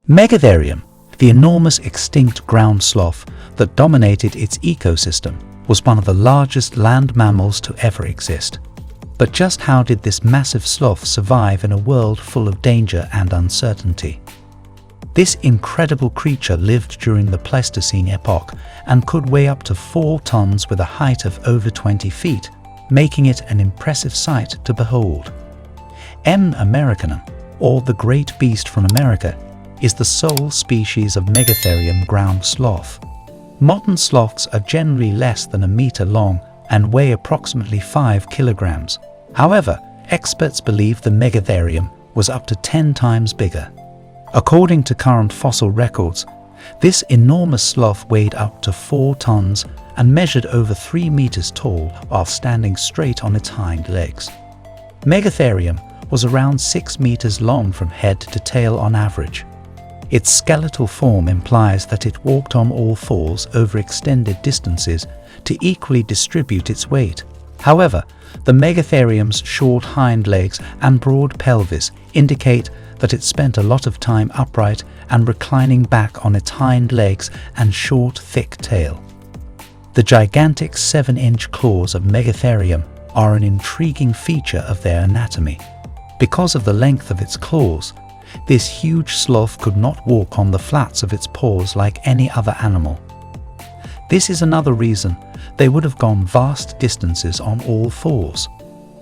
Megatherium, the enormous extinct ground sloth that dominated its ecosystem, was one of the largest land mammals to ever exist. But just how did this massive sloth survive in a world full of danger and uncertainty? This incredible creature lived during the Pleistocene epoch and could weigh up to 4 tons with a height of over 20 feet, making it an impressive sight to behold. Americanum, or the great beast from America, is the sole species of Megatherium ground sloth. Modern sloths are generally less than a meter long and weigh approximately 5 kilograms. However, experts believe the Megatherium was up to 10 times bigger. According to current fossil records, this enormous sloth weighed up to 4 tons and measured over 3 meters tall while standing straight on its hind legs. Megatherium was around 6 meters long from head to tail on average. Its skeletal form implies that it walked on all fours over extended distances to equally distribute its weight. However, the Megatherium's short hind legs and broad pelvis indicate that it spent a lot of time upright and reclining back on its hind legs and short, thick tail. The gigantic 7-inch claws of Megatherium are an intriguing feature of their anatomy. Because of the length of its claws, this huge sloth could not walk on the flats of its paws like any other animal. This is another reason they would have gone vast distances on all fours.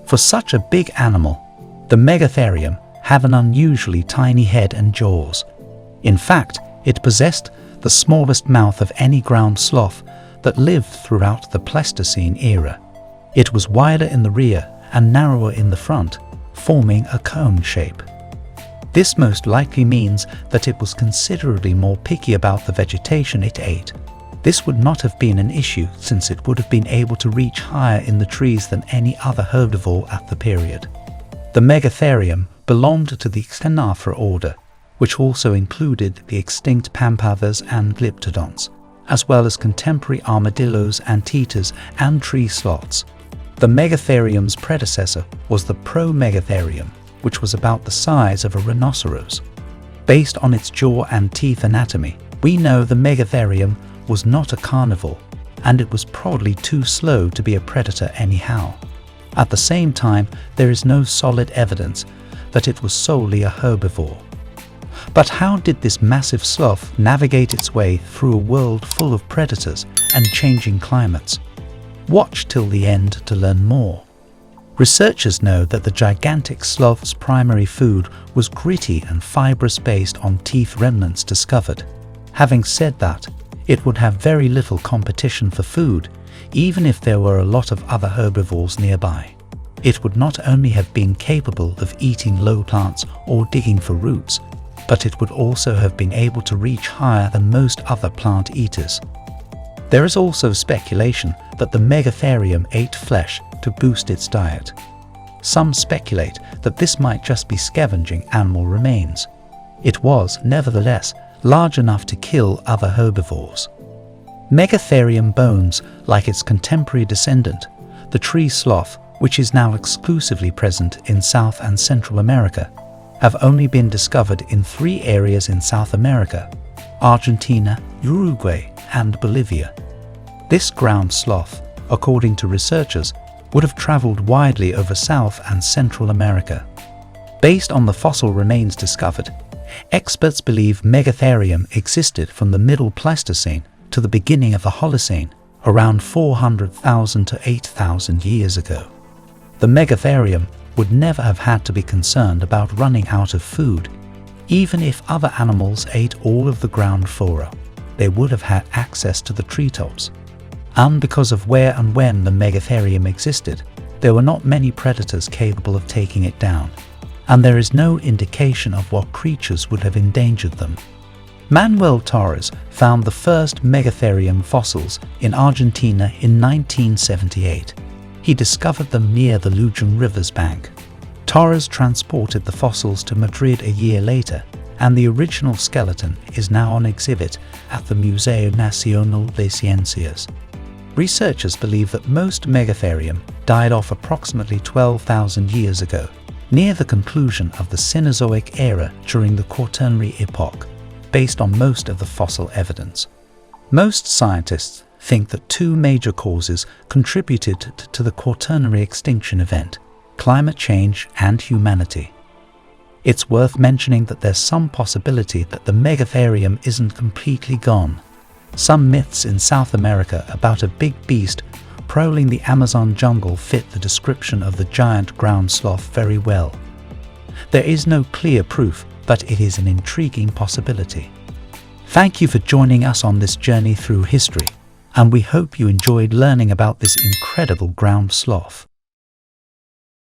For such a big animal, the Megatherium had an unusually tiny head and jaws. In fact, it possessed the smallest mouth of any ground sloth that lived throughout the Pleistocene era. It was wider in the rear and narrower in the front, forming a cone shape. This most likely means that it was considerably more picky about the vegetation it ate. This would not have been an issue since it would have been able to reach higher in the trees than any other herbivore at the period. The Megatherium belonged to the Extinction order, which also included the extinct pampas and glyptodons, as well as contemporary armadillos, anteaters, and tree sloths. The Megatherium's predecessor was the Megatherium, which was about the size of a rhinoceros. Based on its jaw and teeth anatomy, we know the Megatherium was not a carnivore, and it was probably too slow to be a predator anyhow. At the same time, there is no solid evidence that it was solely a herbivore. But how did this massive sloth navigate its way through a world full of predators and changing climates? Watch till the end to learn more. Researchers know that the gigantic sloth's primary food was gritty and fibrous based on teeth remnants discovered. Having said that, it would have very little competition for food, even if there were a lot of other herbivores nearby. It would not only have been capable of eating low plants or digging for roots, but it would also have been able to reach higher than most other plant eaters. There is also speculation that the Megatherium ate flesh to boost its diet. Some speculate that this might just be scavenging animal remains. It was, nevertheless, large enough to kill other herbivores. Megatherium bones, like its contemporary descendant, the tree sloth, which is now exclusively present in South and Central America, have only been discovered in 3 areas in South America: Argentina, Uruguay, and Bolivia. This ground sloth, according to researchers, would have traveled widely over South and Central America. Based on the fossil remains discovered, experts believe Megatherium existed from the Middle Pleistocene to the beginning of the Holocene, around 400,000 to 8,000 years ago. The Megatherium would never have had to be concerned about running out of food. Even if other animals ate all of the ground flora, they would have had access to the treetops. And because of where and when the Megatherium existed, there were not many predators capable of taking it down, and there is no indication of what creatures would have endangered them. Manuel Torres found the first Megatherium fossils in Argentina in 1978. He discovered them near the Lujan River's bank. Torres transported the fossils to Madrid a year later, and the original skeleton is now on exhibit at the Museo Nacional de Ciencias. Researchers believe that most Megatherium died off approximately 12,000 years ago, near the conclusion of the Cenozoic era during the Quaternary epoch. based on most of the fossil evidence. Most scientists think that two major causes contributed to the Quaternary extinction event: climate change and humanity. It's worth mentioning that there's some possibility that the Megatherium isn't completely gone. Some myths in South America about a big beast prowling the Amazon jungle fit the description of the giant ground sloth very well. There is no clear proof, but it is an intriguing possibility. Thank you for joining us on this journey through history, and we hope you enjoyed learning about this incredible ground sloth.